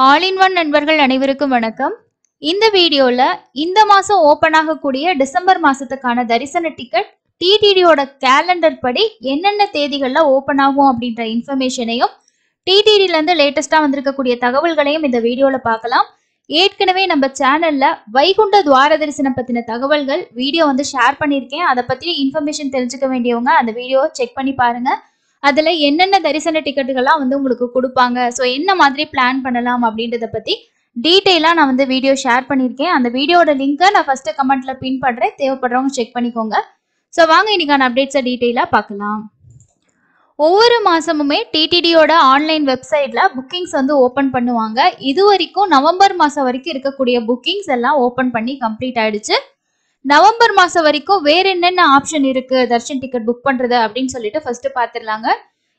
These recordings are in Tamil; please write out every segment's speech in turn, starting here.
ஆல் இன் ஒன் நண்பர்கள் அனைவருக்கும் வணக்கம். இந்த வீடியோல இந்த மாசம் ஓபன் ஆகக்கூடிய டிசம்பர் மாசத்துக்கான தரிசன டிக்கெட் டிடிடியோட கேலண்டர் படி என்னென்ன தேதிகள்ல ஓபன் ஆகும் அப்படின்ற இன்ஃபர்மேஷனையும் டிடிடில இருந்து லேட்டஸ்டா வந்திருக்கக்கூடிய தகவல்களையும் இந்த வீடியோல பார்க்கலாம். ஏற்கனவே நம்ம சேனல்ல வைகுண்ட துவார தரிசனம் பத்தின தகவல்கள் வீடியோ ஷேர் பண்ணியிருக்கேன். அதை பத்தி இன்ஃபர்மேஷன் தெரிஞ்சுக்க வேண்டியவங்க அந்த வீடியோ செக் பண்ணி பாருங்க. அதுல என்னென்ன தரிசன டிக்கெட்டுகள்லாம் உங்களுக்கு கொடுப்பாங்க, ஸோ என்ன மாதிரி பிளான் பண்ணலாம் அப்படின்றத பத்தி டீட்டெயிலா நான் வீடியோ ஷேர் பண்ணியிருக்கேன். அந்த வீடியோட லிங்கை நான் ஃபர்ஸ்ட் கமெண்ட்ல பின் பண்றேன், தேவைப்படுறவங்க செக் பண்ணிக்கோங்க. ஸோ வாங்க இன்னைக்கான அப்டேட்ஸை டீட்டெயிலா பார்க்கலாம். ஒவ்வொரு மாசமுமே டிடிடியோட ஆன்லைன் வெப்சைட்ல புக்கிங்ஸ் ஓபன் பண்ணுவாங்க. இது வரைக்கும் நவம்பர் மாசம் வரைக்கும் இருக்கக்கூடிய புக்கிங்ஸ் எல்லாம் ஓபன் பண்ணி கம்ப்ளீட் ஆயிடுச்சு. நவம்பர் மாசம் வரைக்கும் வேற என்னென்ன ஆப்ஷன் இருக்கு தர்ஷன் டிக்கெட் புக் பண்றது அப்படின்னு சொல்லிட்டு ஃபர்ஸ்ட் பாத்துடலாங்க.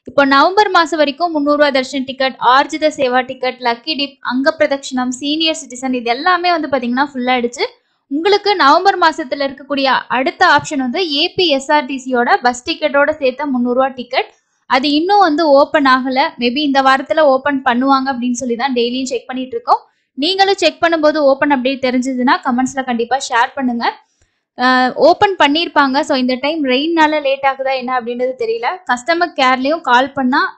இப்போ நவம்பர் மாசம் வரைக்கும் 300 ரூபாய் darshan ticket, Arjitha Seva ticket, lucky dip, Anga Pradakshinam, senior citizen இது எல்லாமே பாத்தீங்கன்னா ஃபுல் ஆயிடுச்சு. உங்களுக்கு நவம்பர் மாசத்துல இருக்கக்கூடிய அடுத்த ஆப்ஷன் ஏபிஎஸ்ஆர்டிசியோட பஸ் டிக்கெட்டோட சேர்த்த 300 ரூபாய் டிக்கெட். அது இன்னும் ஓப்பன் ஆகல. மேபி இந்த வாரத்துல ஓப்பன் பண்ணுவாங்க அப்படின்னு சொல்லி தான் டெய்லியும் செக் பண்ணிட்டு இருக்கோம். நீங்களும் செக் பண்ணும்போது ஓப்பன் அப்டேட் தெரிஞ்சதுன்னா கமெண்ட்ஸ்ல கண்டிப்பா ஷேர் பண்ணுங்க. ஓப்பன் பண்ணியிருப்பாங்க. ஸோ இந்த டைம் ரெயின்னால லேட் ஆகுதா என்ன அப்படின்றது தெரியல. கஸ்டமர் கேர்லேயும் கால் பண்ணால்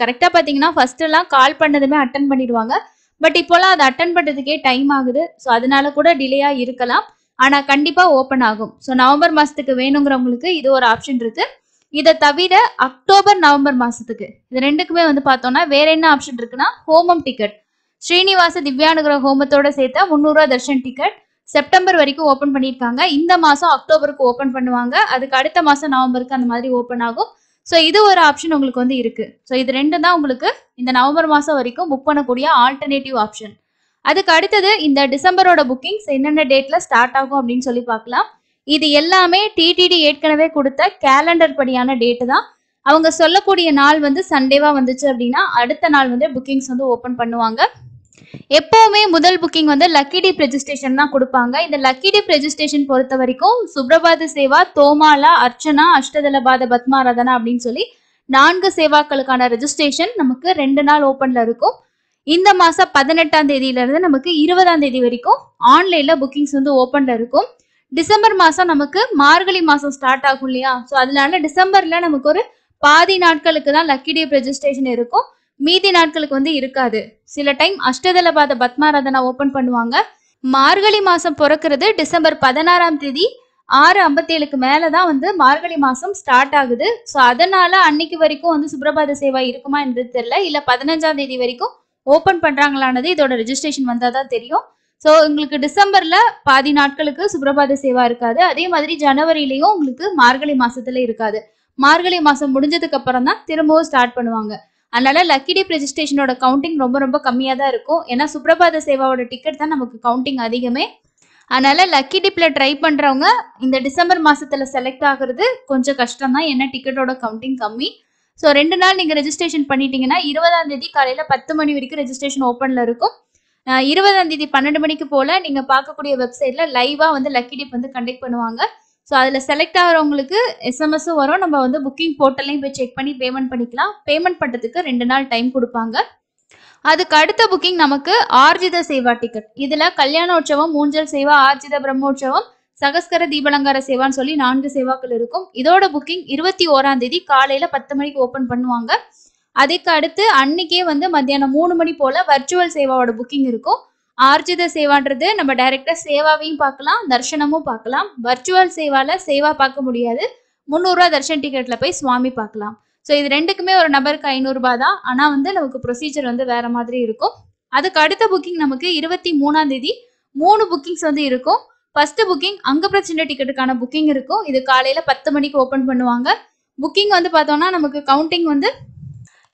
கரெக்டாக பார்த்தீங்கன்னா ஃபர்ஸ்ட் எல்லாம் கால் பண்ணதுமே அட்டன் பண்ணிடுவாங்க. பட் இப்போலாம் அதை அட்டன் பண்ணுறதுக்கே டைம் ஆகுது. ஸோ அதனால கூட டிலேயாக இருக்கலாம். ஆனால் கண்டிப்பாக ஓப்பன் ஆகும். ஸோ நவம்பர் மாதத்துக்கு வேணுங்கிறவங்களுக்கு இது ஒரு ஆப்ஷன் இருக்கு. இதை தவிர அக்டோபர் நவம்பர் மாதத்துக்கு இது ரெண்டுக்குமே பார்த்தோம்னா வேற என்ன ஆப்ஷன் இருக்குன்னா ஹோமம் டிக்கெட், ஸ்ரீனிவாச திவ்யானுகிரக ஹோமத்தோட சேர்த்தா 300 ரூபாய் தர்ஷன் டிக்கெட் செப்டம்பர் வரைக்கும் ஓப்பன் பண்ணியிருக்காங்க. இந்த மாதம் அக்டோபருக்கு ஓப்பன் பண்ணுவாங்க. அதுக்கு அடுத்த மாதம் நவம்பருக்கு அந்த மாதிரி ஓப்பன் ஆகும். ஸோ இது ஒரு ஆப்ஷன் உங்களுக்கு இருக்கு. ஸோ இது ரெண்டு தான் உங்களுக்கு இந்த நவம்பர் மாதம் வரைக்கும் புக் பண்ணக்கூடிய ஆல்டர்னேட்டிவ் ஆப்ஷன். அதுக்கு அடுத்தது இந்த டிசம்பரோட புக்கிங்ஸ் என்னென்ன டேட்ல ஸ்டார்ட் ஆகும் அப்படின்னு சொல்லி பார்க்கலாம். இது எல்லாமே டிடிடி ஏற்கனவே கொடுத்த கேலண்டர் படியான டேட்டு தான். அவங்க சொல்லக்கூடிய நாள் சண்டேவா வந்துச்சு அப்படின்னா அடுத்த நாள் புக்கிங்ஸ் ஓப்பன் பண்ணுவாங்க. எப்பவுமே முதல் புக்கிங் லக்கி டிப் ரெஜிஸ்ட்ரேஷன் தான் கொடுப்பாங்க. இந்த லக்கி டிப் ரெஜிஸ்ட்ரேஷன் பொறுத்த வரைக்கும் சுப்ரபாத சேவா, தோமாலா, அர்ச்சனா, அஷ்டதலபாத பத்மாராதனா அப்படின்னு சொல்லி 4 சேவாக்களுக்கான ரெஜிஸ்ட்ரேஷன் நமக்கு 2 நாள் ஓப்பன்ல இருக்கும். இந்த மாசம் 18ஆம் தேதியில இருந்து நமக்கு 20ஆம் தேதி வரைக்கும் ஆன்லைன்ல புக்கிங்ஸ் ஓப்பன்ல இருக்கும். டிசம்பர் மாசம் நமக்கு மார்கழி மாசம் ஸ்டார்ட் ஆகும் இல்லையா? ஸோ அதனால டிசம்பர்ல நமக்கு ஒரு பாதி நாட்களுக்கு தான் லக்கி டிப் ரெஜிஸ்ட்ரேஷன் இருக்கும். மீதி நாட்களுக்கு இருக்காது. சில டைம் அஷ்டதலபாத பத்மாராதனா ஓபன் பண்ணுவாங்க. மார்கழி மாசம் பிறக்கிறது டிசம்பர் 16ஆம் தேதி 6:57க்கு மேலதான் மார்கழி மாசம் ஸ்டார்ட் ஆகுது. ஸோ அதனால அன்னைக்கு வரைக்கும் சுப்ரபாத சேவா இருக்குமா என்றது தெரியல. இல்ல 15ஆம் தேதி வரைக்கும் ஓபன் பண்றாங்களானது இதோட ரெஜிஸ்ட்ரேஷன் வந்தாதான் தெரியும். ஸோ உங்களுக்கு டிசம்பர்ல பாதி நாட்களுக்கு சுப்ரபாத சேவா இருக்காது. அதே மாதிரி ஜனவரியிலையும் உங்களுக்கு மார்கழி மாசத்துல இருக்காது. மார்கழி மாசம் முடிஞ்சதுக்கு அப்புறம் தான் திரும்பவும் ஸ்டார்ட் பண்ணுவாங்க. அதனால லக்கி டிப் ரெஜிஸ்ட்ரேஷனோட கவுண்டிங் ரொம்ப ரொம்ப கம்மியா தான் இருக்கும். ஏன்னா சுப்ரபாத சேவாவோட டிக்கெட் தான் நமக்கு கவுண்டிங் அதிகமே. அதனால லக்கி டிப்ல ட்ரை பண்றவங்க இந்த டிசம்பர் மாசத்துல செலக்ட் ஆகுறது கொஞ்சம் கஷ்டம் தான். ஏன்னா டிக்கெட்டோட கவுண்டிங் கம்மி. ஸோ 2 நாள் நீங்க ரெஜிஸ்ட்ரேஷன் பண்ணிட்டீங்கன்னா 20ஆம் தேதி காலையில 10 மணி வரைக்கும் ரெஜிஸ்ட்ரேஷன் ஓப்பன்ல இருக்கும். 20ஆம் தேதி 12 மணிக்கு போல நீங்க பார்க்கக்கூடிய வெப்சைட்ல லைவா லக்கி டிப் கண்டக்ட் பண்ணுவாங்க. ஸோ அதில் செலக்ட் ஆகிறவங்களுக்கு எஸ்எம்எஸும் வரும். நம்ம புக்கிங் போர்ட்டல்லையும் போய் செக் பண்ணி பேமெண்ட் பண்ணிக்கலாம். பேமெண்ட் பண்ணுறதுக்கு 2 நாள் டைம் கொடுப்பாங்க. அதுக்கு அடுத்த புக்கிங் நமக்கு ஆர்ஜித சேவா டிக்கெட். இதில் கல்யாணோற்சவம், ஊஞ்சல் சேவா, ஆர்ஜித பிரம்மோற்சவம், சகஸ்கர தீபலங்கார சேவான்னு சொல்லி 4 சேவாக்கள் இருக்கும். இதோட புக்கிங் 21ஆம் தேதி காலையில் 10 மணிக்கு ஓப்பன் பண்ணுவாங்க. அதுக்கு அடுத்து அன்னைக்கே மத்தியானம் 3 மணி போல் வர்ச்சுவல் சேவாவோட புக்கிங் இருக்கும். ஆர்ஜித சேவான்றது நம்ம டைரக்டா சேவாவையும் பார்க்கலாம், தர்ஷனமும் பார்க்கலாம். வர்ச்சுவல் சேவால சேவா பார்க்க முடியாது. 300 ரூபாய் தர்ஷன் டிக்கெட்ல போய் சுவாமி பார்க்கலாம். ஸோ இது ரெண்டுக்குமே ஒரு நபருக்கு 500 ரூபாய் தான். ஆனா நமக்கு ப்ரொசீஜர் வேற மாதிரி இருக்கும். அதுக்கு அடுத்த புக்கிங் நமக்கு 23ஆம் தேதி 3 புக்கிங்ஸ் இருக்கும். ஃபர்ஸ்ட் புக்கிங் அங்க பிரச்சனை டிக்கெட்டுக்கான புக்கிங் இருக்கும். இது காலையில 10 மணிக்கு ஓப்பன் பண்ணுவாங்க. புக்கிங் பார்த்தோம்னா நமக்கு கவுண்டிங்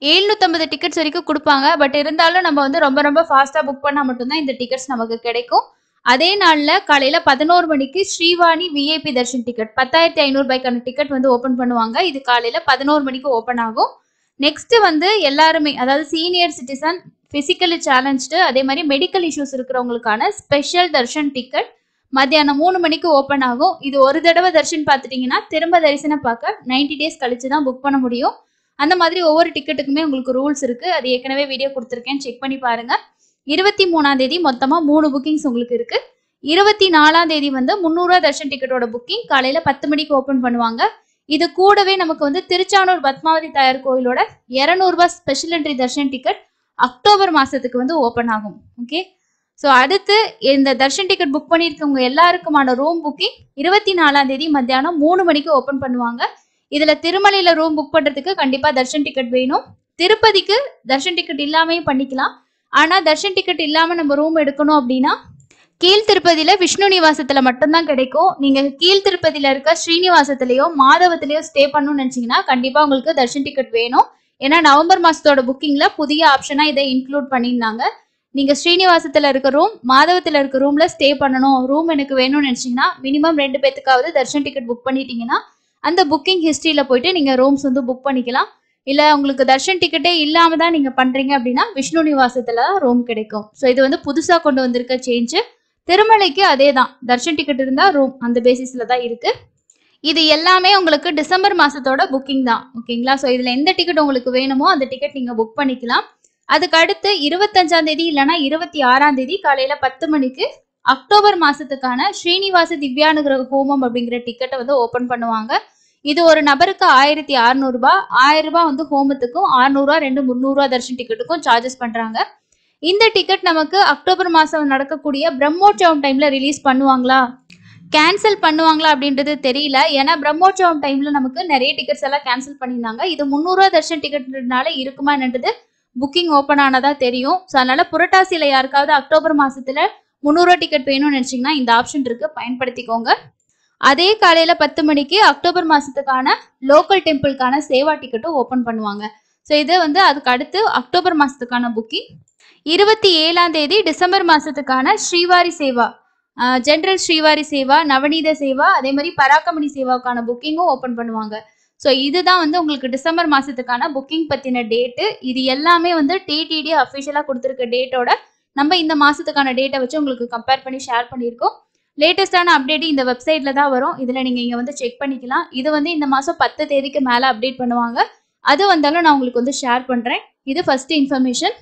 750 டிக்கெட்ஸ் வரைக்கும் கொடுப்பாங்க. பட் இருந்தாலும் நம்ம ரொம்ப ரொம்ப ஃபாஸ்டா புக் பண்ணா மட்டும்தான் இந்த டிக்கெட்ஸ் நமக்கு கிடைக்கும். அதே நாள்ல காலையில 11 மணிக்கு ஸ்ரீவாணி விஐபி தர்ஷன் டிக்கெட் 10,500 ரூபாய்க்கான டிக்கெட் ஓப்பன் பண்ணுவாங்க. இது காலையில 11 மணிக்கு ஓப்பன் ஆகும். நெக்ஸ்ட் எல்லாருமே, அதாவது சீனியர் சிட்டிசன், பிசிக்கலி சேலஞ்சு, அதே மாதிரி மெடிக்கல் இஷ்யூஸ் இருக்கிறவங்களுக்கான ஸ்பெஷல் தர்ஷன் டிக்கெட் மத்தியானம் 3 மணிக்கு ஓப்பன் ஆகும். இது ஒரு தடவை தர்ஷன் பார்த்துட்டீங்கன்னா திரும்ப தரிசனம் பார்க்க 90 டேஸ் கழிச்சு தான் புக் பண்ண முடியும். அந்த மாதிரி ஒவ்வொரு டிக்கெட்டுக்குமே உங்களுக்கு ரூல்ஸ் இருக்கு. அது ஏற்கனவே வீடியோ கொடுத்துருக்கேன், செக் பண்ணி பாருங்க. 23ஆம் தேதி மொத்தமா 3 புக்கிங்ஸ் உங்களுக்கு இருக்கு. 24ஆம் தேதி வந்து 300 ரூபா தர்ஷன் டிக்கெட்டோட புக்கிங் காலையில 10 மணிக்கு ஓபன் பண்ணுவாங்க. இது கூடவே நமக்கு வந்து திருச்சானூர் பத்மாவதி தாயார் கோயிலோட 200 ரூபாய் special entry Darshan ticket October மாசத்துக்கு வந்து ஓபன் ஆகும். ஓகே, ஸோ அடுத்து இந்த தர்ஷன் டிக்கெட் புக் பண்ணியிருக்கவங்க எல்லாருக்குமான ரூம் புக்கிங் 24ஆம் தேதி மத்தியானம் 3 மணிக்கு ஓபன் பண்ணுவாங்க. இதுல திருமலையில ரூம் புக் பண்றதுக்கு கண்டிப்பா தர்ஷன் டிக்கெட் வேணும். திருப்பதிக்கு தர்ஷன் டிக்கெட் இல்லாமையும் பண்ணிக்கலாம். ஆனா தர்ஷன் டிக்கெட் இல்லாம நம்ம ரூம் எடுக்கணும் அப்படின்னா கீழ் திருப்பதியில விஷ்ணு நிவாசத்துல மட்டும்தான் கிடைக்கும். நீங்க கீழ் திருப்பதியில இருக்க ஸ்ரீனிவாசத்திலயோ மாதவத்திலயோ ஸ்டே பண்ணணும்னு நினைச்சீங்கன்னா கண்டிப்பா உங்களுக்கு தர்ஷன் டிக்கெட் வேணும். ஏன்னா நவம்பர் மாசத்தோட புக்கிங்ல புதிய ஆப்ஷனா இதை இன்க்ளூட் பண்ணியிருந்தாங்க. நீங்க ஸ்ரீனிவாசத்துல இருக்க ரூம், மாதவத்துல இருக்க ரூம்ல ஸ்டே பண்ணணும், ரூம் எனக்கு வேணும்னு நினைச்சீங்கன்னா மினிமம் 2 பேத்துக்காவது தர்ஷன் டிக்கெட் புக் பண்ணிட்டீங்கன்னா அந்த புக்கிங் ஹிஸ்டரியில போயிட்டு நீங்க ரூம்ஸ் வந்து புக் பண்ணிக்கலாம். இல்ல உங்களுக்கு தர்ஷன் டிக்கெட்டே இல்லாம தான் நீங்க பண்றீங்க அப்படின்னா விஷ்ணு நிவாசத்துல ரூம் கிடைக்கும். ஸோ இது வந்து புதுசா கொண்டு வந்திருக்க சேஞ்ச். திருமலைக்கு அதே தான், தர்ஷன் டிக்கெட் இருந்தா ரூம் அந்த பேசிஸ்ல தான் இருக்கு. இது எல்லாமே உங்களுக்கு டிசம்பர் மாசத்தோட புக்கிங் தான். ஓகேங்களா, ஸோ இதுல எந்த டிக்கெட் உங்களுக்கு வேணுமோ அந்த டிக்கெட் நீங்க புக் பண்ணிக்கலாம். அதுக்கு அடுத்து 25ஆம் தேதி இல்லைன்னா 26ஆம் தேதி காலையில 10 மணிக்கு அக்டோபர் மாசத்துக்கான ஸ்ரீனிவாச திவ்யானுகிரக ஹோமம் அப்படிங்கிற டிக்கெட்டை வந்து ஓபன் பண்ணுவாங்க. இது ஒரு நபருக்கு 1600 ரூபாய். 1000 ரூபாய் வந்து ஹோமத்துக்கும், 600 ரூபாய் 300 ரூபாய் தர்ஷன் டிக்கெட்டுக்கும் சார்ஜஸ் பண்றாங்க. இந்த டிக்கெட் நமக்கு அக்டோபர் மாசம் நடக்கக்கூடிய பிரம்மோற்சவம் டைம்ல ரிலீஸ் பண்ணுவாங்களா, கேன்சல் பண்ணுவாங்களா அப்படின்றது தெரியல. ஏன்னா பிரம்மோற்சவம் டைம்ல நமக்கு நிறைய டிக்கெட்ஸ் எல்லாம் கேன்சல் பண்ணியிருந்தாங்க. இது 300 ரூபாய் தர்ஷன் டிக்கெட்னால இருக்குமா என்னன்றது புக்கிங் ஓப்பன் ஆனதா தெரியும். ஸோ அதனால புரட்டாசியில யாருக்காவது அக்டோபர் மாசத்துல 300 ரூபாய் டிக்கெட் வேணும்னு நினைச்சீங்கன்னா இந்த ஆப்ஷன் இருக்கு, பயன்படுத்திக்கோங்க. அதே காலையில 10 மணிக்கு அக்டோபர் மாசத்துக்கான லோக்கல் டெம்பிளுக்கான சேவா டிக்கெட்டும் ஓபன் பண்ணுவாங்க. ஸோ இது வந்து அதுக்கு அடுத்து அக்டோபர் மாசத்துக்கான புக்கிங். 27ஆம் தேதி டிசம்பர் மாசத்துக்கான ஸ்ரீவாரி சேவா, ஜென்ரல் ஸ்ரீவாரி சேவா, நவநீத சேவா, அதே மாதிரி பராக்கமணி சேவாவுக்கான புக்கிங்கும் ஓபன் பண்ணுவாங்க. ஸோ இதுதான் வந்து உங்களுக்கு டிசம்பர் மாசத்துக்கான புக்கிங் பத்தின டேட்டு. இது எல்லாமே வந்து டிடிடி அஃபிஷியலா கொடுத்துருக்க டேட்டோட நம்ம இந்த மாசத்துக்கான டேட்டை வச்சு உங்களுக்கு கம்பேர் பண்ணி ஷேர் பண்ணியிருக்கோம். லேட்டஸ்டான அப்டேட் இந்த வெப்சைட்ல தான் வரும். இதுல நீங்க இங்க வந்து செக் பண்ணிக்கலாம். இது வந்து இந்த மாசம் 10 தேதிக்கு மேல அப்டேட் பண்ணுவாங்க. அது வந்தாலும் நான் உங்களுக்கு வந்து ஷேர் பண்றேன். இது ஃபர்ஸ்ட் இன்ஃபர்மேஷன்.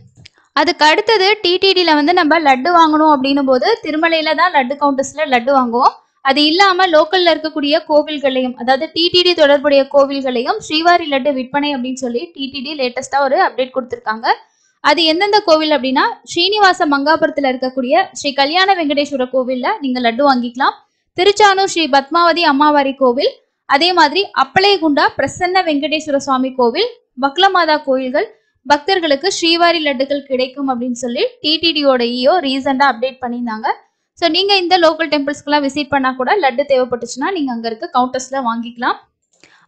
அதுக்கு அடுத்தது டிடிடியில் வந்து நம்ம லட்டு வாங்கணும் அப்படின்னும் போது திருமலையில தான் லட்டு கவுண்டர்ஸ்ல லட்டு வாங்குவோம். அது இல்லாம லோக்கல்ல இருக்கக்கூடிய கோவில்களையும், அதாவது டிடிடி தொடர்புடைய கோவில்களையும் ஸ்ரீவாரி லட்டு விற்பனை அப்படின்னு சொல்லி டிடிடி லேட்டஸ்டா ஒரு அப்டேட் கொடுத்துருக்காங்க. அது எந்தெந்த கோவில் அப்படின்னா ஸ்ரீனிவாச மங்காபுரத்துல இருக்கக்கூடிய ஸ்ரீ கல்யாண வெங்கடேஸ்வர கோவில்ல நீங்க லட்டு வாங்கிக்கலாம். திருச்சானூர் ஸ்ரீ பத்மாவதி அம்மாவாரி கோவில், அதே மாதிரி அப்பளையகுண்டா பிரசன்ன வெங்கடேஸ்வர சுவாமி கோவில், பக்லமாதா கோயில்கள் பக்தர்களுக்கு ஸ்ரீவாரி லட்டுகள் கிடைக்கும் அப்படின்னு சொல்லி டிடிடியோட இஓ ரீசெண்டா அப்டேட் பண்ணியிருந்தாங்க. ஸோ நீங்க இந்த லோக்கல் டெம்பிள்ஸ்க்குலாம் விசிட் பண்ணா கூட லட்டு தேவைப்பட்டுச்சுன்னா நீங்க அங்க இருக்க கவுண்டர்ஸ்ல வாங்கிக்கலாம்.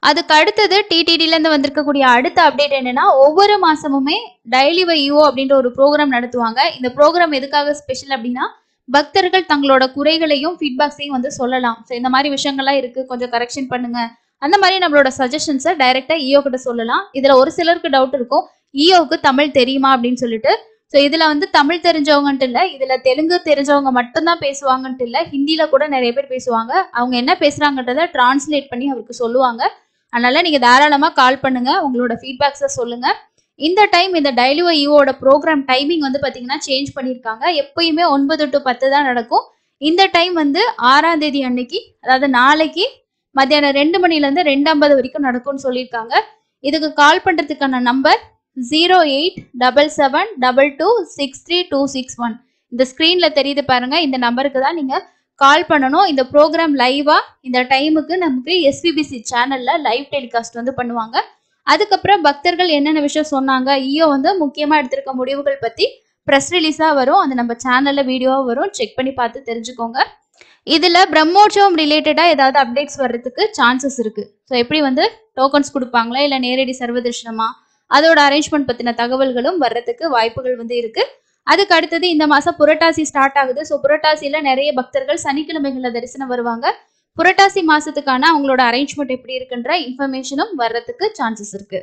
அதுக்கு அடுத்தது டிடிடில இருந்து வந்திருக்கக்கூடிய அடுத்த அப்டேட் என்னன்னா, ஒவ்வொரு மாசமுமே டெய்லி வை இஓ அப்படின்ற ஒரு ப்ரோக்ராம் நடத்துவாங்க. இந்த ப்ரோக்ராம் எதுக்காக ஸ்பெஷல் அப்படின்னா பக்தர்கள் தங்களோட குறைகளையும் ஃபீட்பேக்ஸையும் வந்து சொல்லலாம். ஸோ இந்த மாதிரி விஷயங்கள்லாம் இருக்கு, கொஞ்சம் கரெக்ஷன் பண்ணுங்க, அந்த மாதிரி நம்மளோட சஜஷன்ஸை டைரக்டா இஓ கிட்ட சொல்லலாம். இதுல ஒரு சிலருக்கு டவுட் இருக்கும், இஓக்கு தமிழ் தெரியுமா அப்படின்னு சொல்லிட்டு. ஸோ இதுல வந்து தமிழ் தெரிஞ்சவங்கன்ட்டு இல்லை, இதுல தெலுங்கு தெரிஞ்சவங்க மட்டும்தான் பேசுவாங்கன்ட்டு இல்லை, ஹிந்தியில கூட நிறைய பேர் பேசுவாங்க. அவங்க என்ன பேசுறாங்கன்றத டிரான்ஸ்லேட் பண்ணி அவருக்கு சொல்லுவாங்க. அதனால நீங்க தாராளமா கால் பண்ணுங்க, உங்களோட ஃபீட்பேக்ஸை சொல்லுங்க. இந்த டைம் இந்த டெய்லி இஓட ப்ரோக்ராம் டைமிங் வந்து பாத்தீங்கன்னா சேஞ்ச் பண்ணியிருக்காங்க. எப்பயுமே 9 to 10 தான் நடக்கும். இந்த டைம் வந்து 6ஆம் தேதி அன்னைக்கு, அதாவது நாளைக்கு மத்தியானம் 2 மணிலேருந்து 2:50 வரைக்கும் நடக்கும்னு சொல்லியிருக்காங்க. இதுக்கு கால் பண்றதுக்கான நம்பர் 087722263261. இந்த ஸ்கிரீன்ல தெரியுது பாருங்க, இந்த நம்பருக்கு தான் நீங்க கால் பண்ணணும். இந்த ப்ரோக்ராம் லைவா இந்த டைமுக்கு நமக்கு எஸ்பிபிசி சேனல்ல லைவ் டெலிகாஸ்ட் வந்து பண்ணுவாங்க. அதுக்கப்புறம் பக்தர்கள் என்னென்ன விஷயம் சொன்னாங்க, இஓ வந்து முக்கியமா எடுத்திருக்க முடிவுகள் பத்தி ப்ரெஸ் ரிலீஸா வரும். அது நம்ம சேனல்ல வீடியோவா வரும், செக் பண்ணி பார்த்து தெரிஞ்சுக்கோங்க. இதுல பிரம்மோற்சவம் ரிலேட்டடா ஏதாவது அப்டேட்ஸ் வர்றதுக்கு சான்சஸ் இருக்கு. ஸோ எப்படி வந்து டோக்கன்ஸ் கொடுப்பாங்களா இல்ல நேரடி சர்வதர்ஷனமா, அதோட அரேஞ்ச்மெண்ட் பத்தின தகவல்களும் வர்றதுக்கு வாய்ப்புகள் வந்து இருக்கு. அதுக்கு அடுத்தது இந்த மாசம் புரட்டாசி ஸ்டார்ட் ஆகுது. ஸோ புரட்டாசியில நிறைய பக்தர்கள் சனிக்கிழமைகள்ல தரிசனம் வருவாங்க. புரட்டாசி மாசத்துக்கான அவங்களோட அரேஞ்ச்மெண்ட் எப்படி இருக்குன்ற இன்ஃபர்மேஷனும் வர்றதுக்கு சான்சஸ் இருக்கு.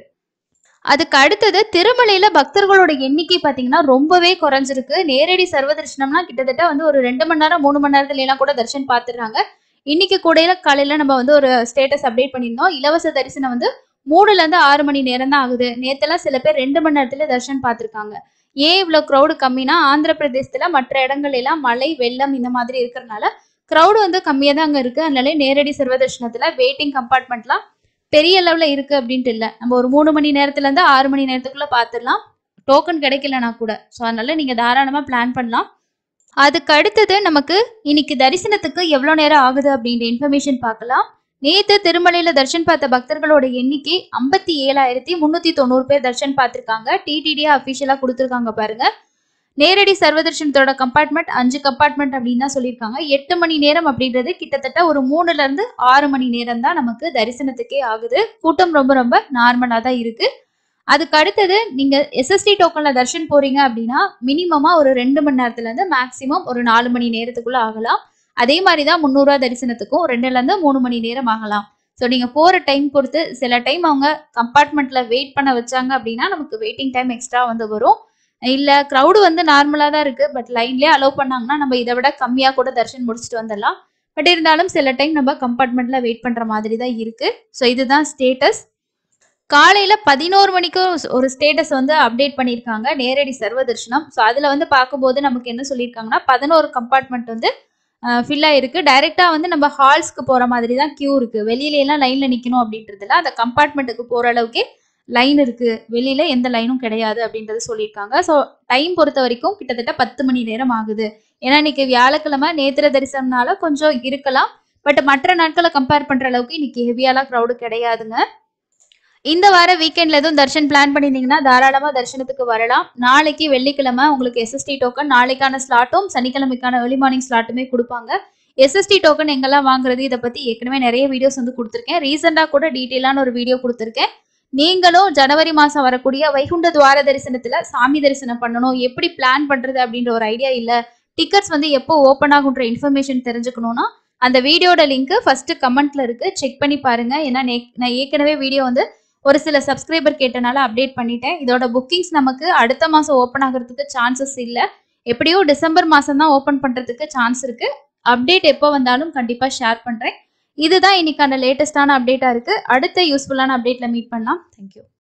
அதுக்கு அடுத்தது திருமலையில பக்தர்களோட எண்ணிக்கை பாத்தீங்கன்னா ரொம்பவே குறைஞ்சிருக்கு. நேரடி சர்வதர்ஷனம்னா கிட்டத்தட்ட வந்து ஒரு 2 மணி நேரம் 3 மணி நேரத்துல எல்லாம் கூட தரிசனம் பார்த்துடுறாங்க. இன்னைக்கு கூட காலையில நம்ம வந்து ஒரு ஸ்டேட்டஸ் அப்டேட் பண்ணியிருந்தோம். இலவச தரிசனம் வந்து 3ல இருந்து 6 மணி நேரம் தான் ஆகுது. நேத்தெல்லாம் சில பேர் 2 மணி நேரத்துல தரிசனம் பார்த்திருக்காங்க. ஏன் இவ்வளவு கிரௌடு கம்மினா, ஆந்திர பிரதேசத்துல மற்ற இடங்கள் எல்லாம் மழை, வெள்ளம் இந்த மாதிரி இருக்கிறனால கிரௌடு வந்து கம்மியா தான் அங்க இருக்கு. அதனால நேரடி சர்வ தரிசனத்துல வெயிட்டிங் கம்பார்ட்மெண்ட்லாம் பெரிய லெவல்ல இருக்கு அப்படின்ட்டு இல்ல. நம்ம ஒரு 3 மணி நேரத்துல இருந்து 6 மணி நேரத்துக்குள்ள பார்த்துடலாம். டோக்கன் கிடைக்கலனா கூட. ஸோ அதனால நீங்க தாராளமா பிளான் பண்ணலாம். அதுக்கு அடுத்தது நமக்கு இன்னைக்கு தரிசனத்துக்கு எவ்வளோ நேரம் ஆகுது அப்படின்ற இன்ஃபர்மேஷன் பார்க்கலாம். நேத்து திருமலையில தர்ஷன் பார்த்த பக்தர்களோட எண்ணிக்கை 57,390 பேர் தர்ஷன் பார்த்திருக்காங்க. டிடிடியா அபிஷியலா கொடுத்துருக்காங்க பாருங்க. நேரடி சர்வதர்ஷனத்தோட கம்பார்ட்மெண்ட் 5 கம்பார்ட்மெண்ட் அப்படின்னு தான் சொல்லியிருக்காங்க. 8 மணி நேரம் அப்படின்றது கிட்டத்தட்ட ஒரு 3ல இருந்து 6 மணி நேரம் தான் நமக்கு தரிசனத்துக்கே ஆகுது. கூட்டம் ரொம்ப ரொம்ப நார்மலா தான் இருக்கு. அதுக்கு அடுத்தது நீங்க எஸ்எஸ்டி டோக்கன்ல தர்ஷன் போறீங்க அப்படின்னா மினிமமா ஒரு 2 மணி நேரத்துல இருந்து மேக்சிமம் ஒரு 4 மணி நேரத்துக்குள்ள ஆகலாம். அதே மாதிரி தான் 300 ரூபா தரிசனத்துக்கும் 2ல இருந்து 3 மணி நேரம் ஆகலாம். ஸோ நீங்க போற டைம் பொறுத்து சில டைம் அவங்க கம்பார்ட்மெண்ட்ல வெயிட் பண்ண வச்சாங்க அப்படின்னா நமக்கு வெயிட்டிங் டைம் எக்ஸ்ட்ரா வந்து வரும். இல்ல கிரௌடு வந்து நார்மலா தான் இருக்கு, பட் லைன்லயே அலோவ் பண்ணாங்கன்னா நம்ம இதை விட கம்மியா கூட தர்ஷன் முடிச்சுட்டு வந்துடலாம். பட் இருந்தாலும் சில டைம் நம்ம கம்பார்ட்மெண்ட்ல வெயிட் பண்ற மாதிரி தான் இருக்கு. ஸோ இதுதான் ஸ்டேட்டஸ். காலையில 11 மணிக்கு ஒரு ஸ்டேட்டஸ் வந்து அப்டேட் பண்ணியிருக்காங்க நேரடி சர்வ தரிசனம். ஸோ அதுல வந்து பார்க்கும்போது நமக்கு என்ன சொல்லியிருக்காங்கன்னா 11 கம்பார்ட்மெண்ட் வந்து ஃபில் ஆயிருக்கு. டைரக்டா வந்து நம்ம ஹால்ஸ்க்கு போற மாதிரி தான் கியூ இருக்கு. வெளியில எல்லாம் லைன்ல நிக்கணும் அப்படின்றதுல அந்த கம்பார்ட்மெண்ட்டுக்கு போற அளவுக்கே லைன் இருக்கு. வெளியில எந்த லைனும் கிடையாது அப்படின்றது சொல்லியிருக்காங்க. ஸோ டைம் பொறுத்த வரைக்கும் கிட்டத்தட்ட 10 மணி நேரம் ஆகுது. ஏன்னா இன்னைக்கு வியாழக்கிழமை நேத்திர தரிசனம்னால கொஞ்சம் இருக்கலாம். பட் மற்ற நாட்களை கம்பேர் பண்ற அளவுக்கு இன்னைக்கு ஹெவியாலாம் க்ரௌடு கிடையாதுங்க. இந்த வார வீக்கெண்ட்ல எதுவும் தர்ஷன் பிளான் பண்ணியிருந்தீங்கன்னா தாராளமா தரிசனத்துக்கு வரலாம். நாளைக்கு வெள்ளிக்கிழமை உங்களுக்கு எஸ்எஸ்டி டோக்கன் நாளைக்கான ஸ்லாட்டும் சனிக்கிழமைக்கான ஏர்லி மார்னிங் ஸ்லாட்டுமே கொடுப்பாங்க. எஸ்எஸ்டி டோக்கன் எங்கெல்லாம் வாங்குறது இதை பத்தி ஏற்கனவே நிறைய வீடியோஸ் வந்து கொடுத்துருக்கேன். ரீசெண்டா கூட டீட்டெயிலான ஒரு வீடியோ கொடுத்துருக்கேன். நீங்களும் ஜனவரி மாசம் வரக்கூடிய வைகுண்ட துவார தரிசனத்துல சாமி தரிசனம் பண்ணணும், எப்படி பிளான் பண்றது அப்படின்ற ஒரு ஐடியா இல்ல, டிக்கெட்ஸ் வந்து எப்போ ஓப்பன் ஆகுன்ற இன்ஃபர்மேஷன் தெரிஞ்சுக்கணும்னா அந்த வீடியோட லிங்க் ஃபர்ஸ்ட் கமெண்ட்ல இருக்கு, செக் பண்ணி பாருங்க. ஏன்னா நான் ஏற்கனவே வீடியோ வந்து ஒரு சில சப்ஸ்கிரைபர் கேட்டனால அப்டேட் பண்ணிட்டேன். இதோட புக்கிங்ஸ் நமக்கு அடுத்த மாசம் ஓப்பன் ஆகிறதுக்கு சான்சஸ் இல்லை. எப்படியோ டிசம்பர் மாசம் தான் ஓப்பன் பண்றதுக்கு சான்ஸ் இருக்கு. அப்டேட் எப்போ வந்தாலும் கண்டிப்பா ஷேர் பண்றேன். இதுதான் இன்னைக்கான லேட்டஸ்டான அப்டேட்டா இருக்கு. அடுத்த யூஸ்ஃபுல்லான அப்டேட்ல மீட் பண்ணலாம். தேங்க்யூ.